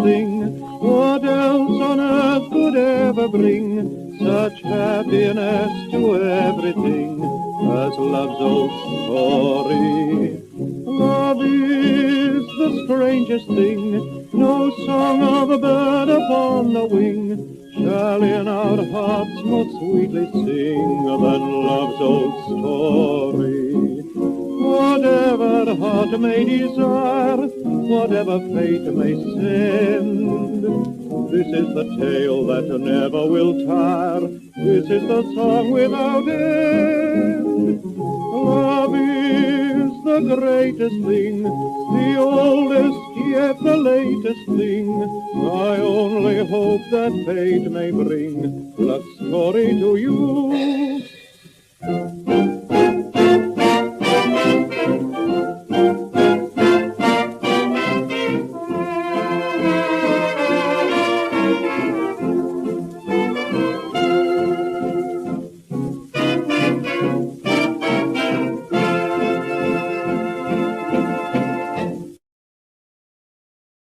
thing. What else on earth could ever bring such happiness to everything as love's old story? Love is the strangest thing, no song of a bird upon the wing shall in our hearts more sweetly sing than love's old story. Whatever heart may desire, whatever fate may send, this is the tale that never will tire, this is the song without end. Love is the greatest thing, the oldest yet the latest thing. I only hope that fate may bring love's story to you.